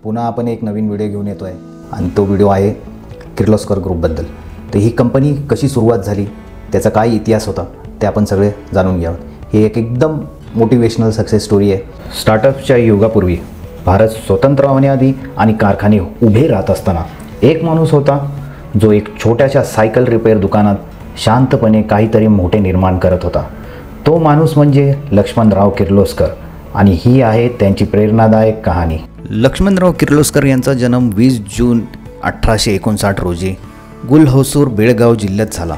पुन्हा आपण एक नवीन व्हिडिओ घेऊन येतो आहे आणि तो व्हिडिओ आहे किर्लोस्कर ग्रुपबद्दल। तर ही कंपनी कशी सुरुवात झाली, त्याचा काय इतिहास होता ते आपण सगळे जाणून घ्यावं। ही एक एकदम मोटिवेशनल सक्सेस स्टोरी आहे। स्टार्टअपच्या युगापूर्वी भारत स्वतंत्र होण्याआधी आणि कारखाने उभे राहत असताना एक माणूस होता जो एक छोट्याशा सायकल रिपेअर दुकानात शांतपणे काहीतरी मोठे निर्माण करत होता। तो माणूस म्हणजे लक्ष्मणराव किर्लोस्कर आणि ही आहे त्यांची प्रेरणादायक कहाणी। लक्ष्मणराव किर्लोस्कर यांचा जन्म 20 जून 1859 रोजी गुलहोसूर बेळगाव जिल्ह्यात झाला।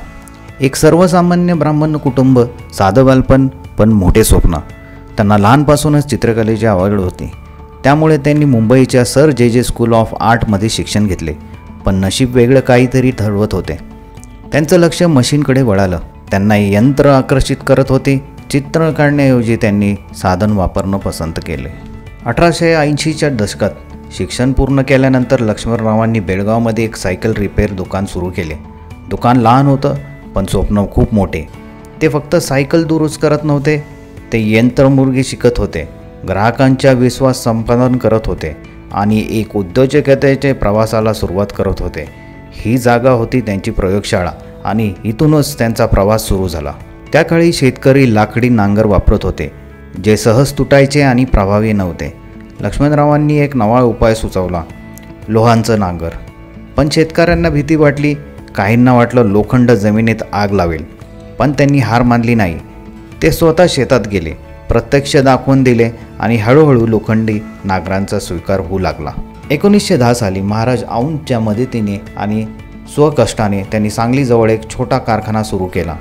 एक सर्वसामान्य ब्राह्मण कुटुंब, साधं बालपण पण मोठे स्वप्न। त्यांना लहानपासूनच चित्रकलेची आवड होती, त्यामुळे त्यांनी मुंबईच्या सर जे स्कूल ऑफ आर्टमध्ये शिक्षण घेतले। पण नशीब वेगळं काहीतरी ठरवत होते। त्यांचं लक्ष मशीनकडे वळालं। त्यांना यंत्र आकर्षित करत होते। चित्र काढण्याऐवजी त्यांनी साधन वापरणं पसंत केले। 1880च्या दशकात शिक्षण पूर्ण केल्यानंतर लक्ष्मणरावांनी बेळगावमध्ये एक सायकल रिपेअर दुकान सुरू केले। दुकान लहान होतं पण स्वप्न खूप मोठे। ते फक्त सायकल दुरुस्त करत नव्हते, ते यंत्रमुर्गी शिकत होते, ग्राहकांचा विश्वास संपादन करत होते आणि एक उद्योजकतेच्या प्रवासाला सुरुवात करत होते। ही जागा होती त्यांची प्रयोगशाळा आणि इथूनच त्यांचा प्रवास सुरू झाला। त्या काळी शेतकरी लाकडी नांगर वापरत होते, जे सहज तुटायचे आणि प्रभावी नव्हते। लक्ष्मणरावांनी एक नवा उपाय सुचवला, लोहांचं नांगर। पण शेतकऱ्यांना भीती वाटली, काहींना वाटलं लोखंड जमिनीत आग लावेल। पण त्यांनी हार मानली नाही। ते स्वतः शेतात गेले, प्रत्यक्ष दाखवून दिले आणि हळूहळू लोखंडी नांगरांचा स्वीकार होऊ लागला। 1910 साली महाराज औंधच्या मदतीने आणि स्वकष्टाने त्यांनी सांगलीजवळ एक छोटा कारखाना सुरू केला।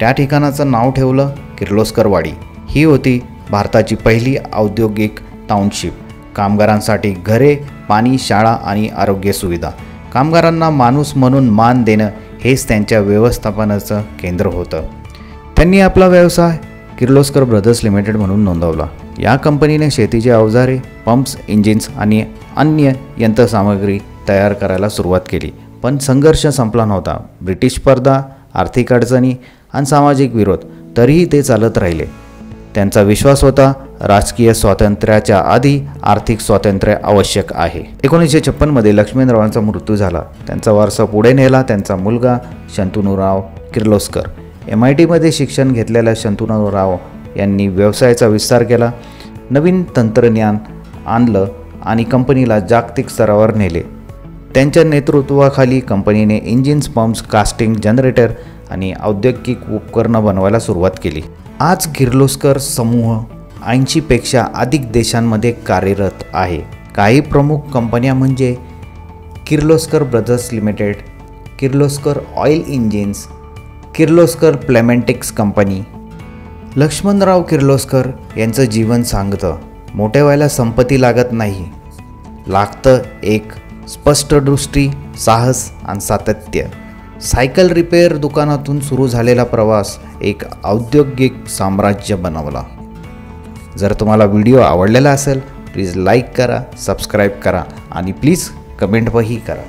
त्या ठिकाणाचं नाव ठेवलं किर्लोस्करवाडी। ही होती भारताची पहिली औद्योगिक टाउनशिप। कामगारांसाठी घरे, पाणी, शाळा आणि आरोग्य सुविधा। कामगारांना माणूस म्हणून मान देणं हेच त्यांच्या व्यवस्थापनाचं केंद्र होतं। त्यांनी आपला व्यवसाय किर्लोस्कर ब्रदर्स लिमिटेड म्हणून नोंदवला। या कंपनीने शेतीची अवजारे, पंप्स, इंजिन्स आणि अन्य यंत्रसामग्री तयार करायला सुरुवात केली। पण संघर्ष संपला नव्हता। ब्रिटिश स्पर्धा, आर्थिक अडचणी आणि सामाजिक विरोध, तरीही ते चालत राहिले। त्यांचा विश्वास होता, राजकीय स्वातंत्र्याच्या आधी आर्थिक स्वातंत्र्य आवश्यक आहे। 1956 मध्ये लक्ष्मणरावांचा मृत्यू झाला। त्यांचा वारसा पुढे नेला त्यांचा मुलगा शंतनुराव किर्लोस्कर। MIT मध्ये शिक्षण घेतलेल्या शंतनुराव यांनी व्यवसायाचा विस्तार केला, नवीन तंत्रज्ञान आणलं आणि कंपनीला जागतिक स्तरावर नेले। त्यांच्या नेतृत्वाखाली कंपनीने इंजिन्स, पंप्स, कास्टिंग, जनरेटर आणि औद्योगिक उपकरणं बनवायला सुरुवात केली। आज किर्लोस्कर समूह 80 पेक्षा अधिक देशांमध्ये कार्यरत आहे। काही प्रमुख कंपन्या म्हणजे Kirloskar brothers limited, Kirloskar oil engines, Kirloskar प्लेमेंटिक्स कंपनी। लक्ष्मणराव किर्लोस्कर यांचं जीवन सांगतं, मोठे व्हायला संपत्ती लागत नाही, लागतं एक स्पष्ट दृष्टी, साहस आणि सातत्य। सायकल रिपेअर दुकानातून सुरू झालेला प्रवास एक औद्योगिक साम्राज्य बनवला। जर तुम्हाला व्हिडिओ आवडलेला असेल, प्लीज लाईक करा, सबस्क्राईब करा आणि प्लीज कमेंटही करा।